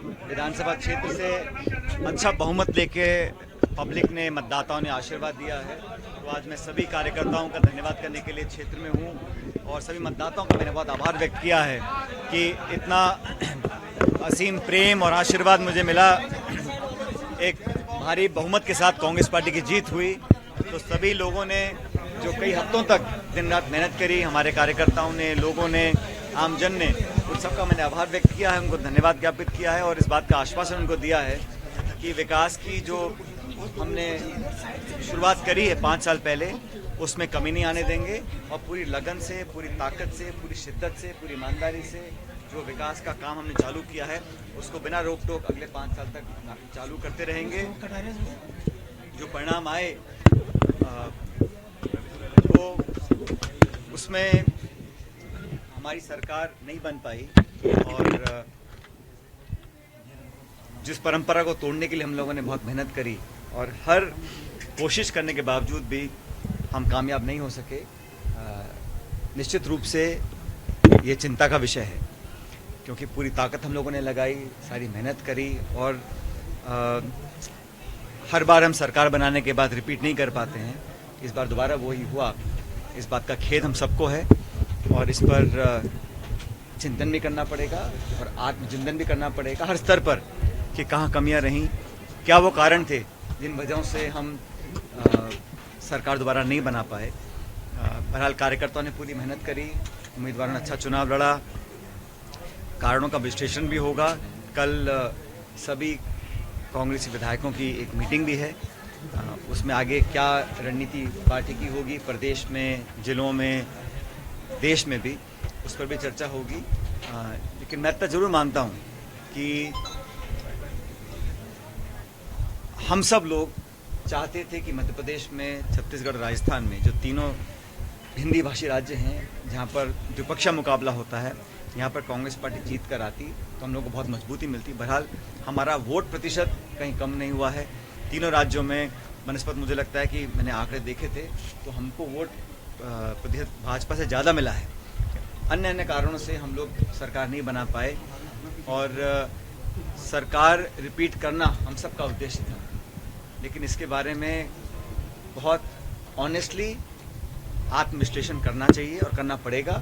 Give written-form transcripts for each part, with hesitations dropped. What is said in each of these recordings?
विधानसभा क्षेत्र से अच्छा बहुमत लेके पब्लिक ने, मतदाताओं ने आशीर्वाद दिया है। तो आज मैं सभी कार्यकर्ताओं का धन्यवाद करने के लिए क्षेत्र में हूँ और सभी मतदाताओं का मैंने बहुत आभार व्यक्त किया है कि इतना असीम प्रेम और आशीर्वाद मुझे मिला। एक भारी बहुमत के साथ कांग्रेस पार्टी की जीत हुई। तो सभी लोगों ने जो कई हफ्तों तक दिन रात मेहनत करी, हमारे कार्यकर्ताओं ने, लोगों ने, आमजन ने, उन सबका मैंने आभार व्यक्त किया है, उनको धन्यवाद ज्ञापित किया है और इस बात का आश्वासन उनको दिया है कि विकास की जो हमने शुरुआत करी है 5 साल पहले, उसमें कमी नहीं आने देंगे और पूरी लगन से, पूरी ताकत से, पूरी शिद्दत से, पूरी ईमानदारी से जो विकास का काम हमने चालू किया है उसको बिना रोक टोक अगले 5 साल तक चालू करते रहेंगे। जो परिणाम आए तो उसमें हमारी सरकार नहीं बन पाई और जिस परंपरा को तोड़ने के लिए हम लोगों ने बहुत मेहनत करी और हर कोशिश करने के बावजूद भी हम कामयाब नहीं हो सके, निश्चित रूप से ये चिंता का विषय है क्योंकि पूरी ताकत हम लोगों ने लगाई, सारी मेहनत करी और हर बार हम सरकार बनाने के बाद रिपीट नहीं कर पाते हैं। इस बार दोबारा वही हुआ, इस बात का खेद हम सबको है और इस पर चिंतन भी करना पड़ेगा और आत्मचिंतन भी करना पड़ेगा हर स्तर पर कि कहाँ कमियां रहीं, क्या वो कारण थे जिन वजहों से हम सरकार दोबारा नहीं बना पाए। बहरहाल कार्यकर्ताओं ने पूरी मेहनत करी, उम्मीदवारों ने अच्छा चुनाव लड़ा, कारणों का विश्लेषण भी होगा। कल सभी कांग्रेसी विधायकों की एक मीटिंग भी है, उसमें आगे क्या रणनीति पार्टी की होगी, प्रदेश में, जिलों में, देश में भी, उस पर भी चर्चा होगी। लेकिन मैं तो जरूर मानता हूँ कि हम सब लोग चाहते थे कि मध्य प्रदेश में, छत्तीसगढ़, राजस्थान में जो तीनों हिंदी भाषी राज्य हैं जहाँ पर द्विपक्षीय मुकाबला होता है, यहाँ पर कांग्रेस पार्टी जीत कर आती तो हम लोग को बहुत मजबूती मिलती। बहरहाल हमारा वोट प्रतिशत कहीं कम नहीं हुआ है। तीनों राज्यों में बनस्पत मुझे लगता है कि मैंने आंकड़े देखे थे तो हमको वोट प्रतिशत भाजपा से ज़्यादा मिला है। अन्य कारणों से हम लोग सरकार नहीं बना पाए और सरकार रिपीट करना हम सबका उद्देश्य था, लेकिन इसके बारे में बहुत ऑनेस्टली आत्मविश्लेषण करना चाहिए और करना पड़ेगा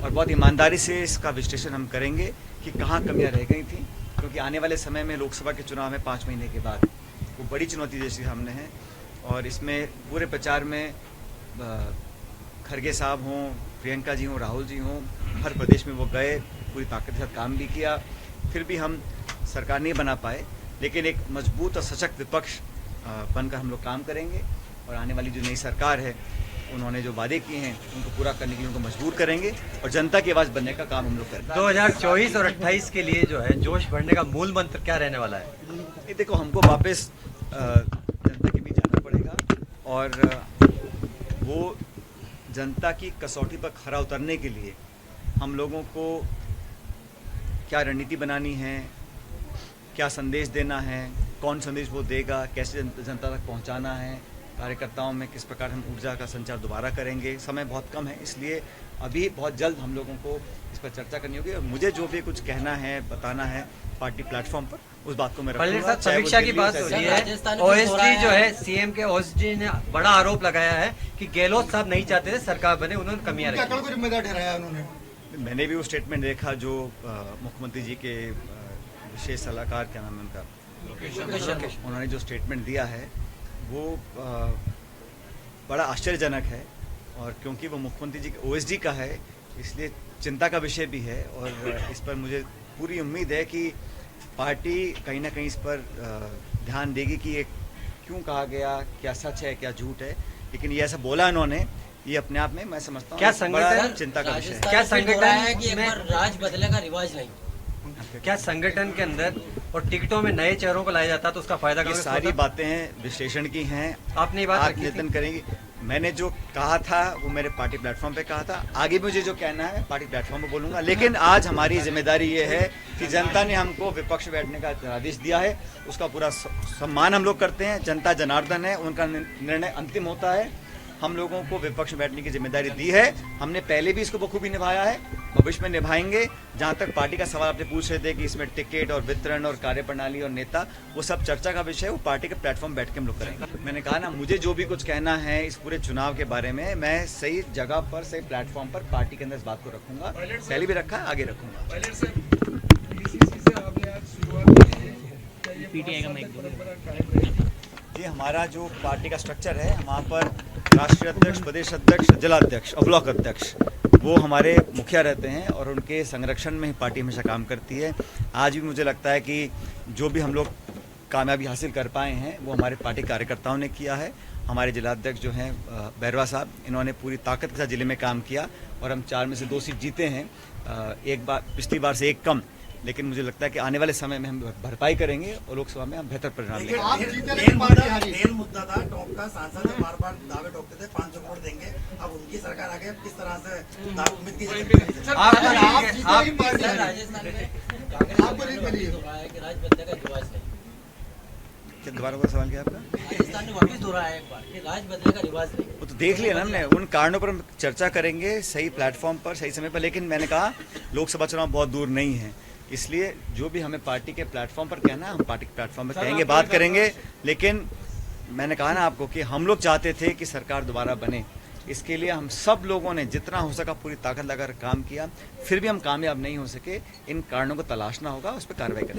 और बहुत ईमानदारी से इसका विश्लेषण हम करेंगे कि कहाँ कमियां रह गई थी, क्योंकि आने वाले समय में लोकसभा के चुनाव में 5 महीने के बाद वो बड़ी चुनौती जैसी सामने है और इसमें पूरे प्रचार में खड़गे साहब हों, प्रियंका जी हों, राहुल जी हों, हर प्रदेश में वो गए, पूरी ताकत के साथ काम भी किया, फिर भी हम सरकार नहीं बना पाए। लेकिन एक मजबूत और सशक्त विपक्ष बनकर हम लोग काम करेंगे और आने वाली जो नई सरकार है उन्होंने जो वादे किए हैं उनको पूरा करने के लिए उनको मजबूर करेंगे और जनता की आवाज़ बनने का काम हम लोग करेंगे। 2024 और 28 के लिए जो है जोश बढ़ने का मूल मंत्र क्या रहने वाला है? ये देखो, हमको वापस जनता के बीच जाना पड़ेगा और वो जनता की कसौटी पर खरा उतरने के लिए हम लोगों को क्या रणनीति बनानी है, क्या संदेश देना है, कौन संदेश वो देगा, कैसे जनता तक पहुंचाना है, कार्यकर्ताओं में किस प्रकार हम ऊर्जा का संचार दोबारा करेंगे। समय बहुत कम है, इसलिए अभी बहुत जल्द हम लोगों को इस पर चर्चा करनी होगी और मुझे जो भी कुछ कहना है, बताना है पार्टी प्लेटफॉर्म पर, उस बात को मैं रखूंगा। समीक्षा की बात हो रही है, ओएसडी जो है, सीएम के ओएसडी ने बड़ा आरोप लगाया है कि गहलोत साहब नहीं चाहते थे सरकार बने, उन्होंने कमियां रखी। जिम्मेदार ठहराया उन्होंने। मैंने भी वो स्टेटमेंट देखा जो मुख्यमंत्री जी के विशेष सलाहकार, क्या नाम है उनका, उन्होंने जो स्टेटमेंट दिया है वो बड़ा आश्चर्यजनक है और क्योंकि वो मुख्यमंत्री जी के ओएसडी का है इसलिए चिंता का विषय भी है और इस पर मुझे पूरी उम्मीद है कि पार्टी कहीं ना कहीं इस पर ध्यान देगी कि ये क्यों कहा गया, क्या सच है, क्या झूठ है। लेकिन ये ऐसा बोला इन्होंने, ये अपने आप में मैं समझता हूँ क्या संगठन चिंता का विषय है। क्या संगठन है कि राज बदलेगा, रिवाज नहीं? क्या संगठन के अंदर और टिकटों में नए चेहरों को लाया जाता है तो उसका फायदा ये सारी बातें विश्लेषण की हैं, आपने ये बात निवेदन करेंगी। मैंने जो कहा था वो मेरे पार्टी प्लेटफॉर्म पे कहा था, आगे मुझे जो कहना है पार्टी प्लेटफॉर्म पे बोलूंगा। लेकिन आज हमारी जिम्मेदारी ये है कि जनता ने हमको विपक्ष बैठने का आदेश दिया है, उसका पूरा सम्मान हम लोग करते हैं। जनता जनार्दन है, उनका निर्णय अंतिम होता है। हम लोगों को विपक्ष में बैठने की जिम्मेदारी दी है, हमने पहले भी इसको बखूबी निभाया है भविष्य में निभाएंगे। जहां तक पार्टी का सवाल आपने पूछ रहे थे कि इसमें टिकट और वितरण और कार्यप्रणाली और नेता, वो सब चर्चा का विषय है, वो पार्टी के प्लेटफॉर्म बैठ के हम लोग करेंगे। मैंने कहा ना, मुझे जो भी कुछ कहना है इस पूरे चुनाव के बारे में, मैं सही जगह पर, सही प्लेटफॉर्म पर पार्टी के अंदर इस बात को रखूंगा। पहले भी रखा है, आगे रखूंगा। जी, हमारा जो पार्टी का स्ट्रक्चर है, वहाँ पर राष्ट्रीय अध्यक्ष, प्रदेश अध्यक्ष, जिलाध्यक्ष और ब्लॉक अध्यक्ष वो हमारे मुखिया रहते हैं और उनके संरक्षण में ही पार्टी हमेशा काम करती है। आज भी मुझे लगता है कि जो भी हम लोग कामयाबी हासिल कर पाए हैं वो हमारे पार्टी कार्यकर्ताओं ने किया है। हमारे जिलाध्यक्ष जो हैं बैरवा साहब, इन्होंने पूरी ताकत के साथ जिले में काम किया और हम 4 में से 2 सीट जीते हैं, एक बार पिछली बार से 1 कम। लेकिन मुझे लगता है कि आने वाले समय में हम भरपाई करेंगे और लोकसभा में हम बेहतर परिणाम लेंगे। रेल मुद्दा था, टॉप का सांसद बार बार दावे ठोकते थे 500 करोड़ देंगे, अब उनकी सरकार आ गई, अब किस तरह से उम्मीद की जाती है? सर, राजस्थान में कांग्रेस वापिस दोहराया है कि राज बदले का रिवाज नहीं। दोबारा को सवाल किया आपका? राजस्थान ने वापिस दोहराया है एक बार कि राज बदले का रिवाज नहीं। वो तो देख लिया ना हमने, उन कारणों पर हम चर्चा करेंगे सही प्लेटफॉर्म पर, सही समय पर। लेकिन मैंने कहा लोकसभा चुनाव बहुत दूर नहीं है, इसलिए जो भी हमें पार्टी के प्लेटफॉर्म पर कहना है हम पार्टी के प्लेटफॉर्म पर कहेंगे, बात करेंगे। लेकिन मैंने कहा ना आपको कि हम लोग चाहते थे कि सरकार दोबारा बने, इसके लिए हम सब लोगों ने जितना हो सका पूरी ताकत लगाकर काम किया, फिर भी हम कामयाब नहीं हो सके। इन कारणों को तलाशना होगा, उस पर कार्रवाई करें।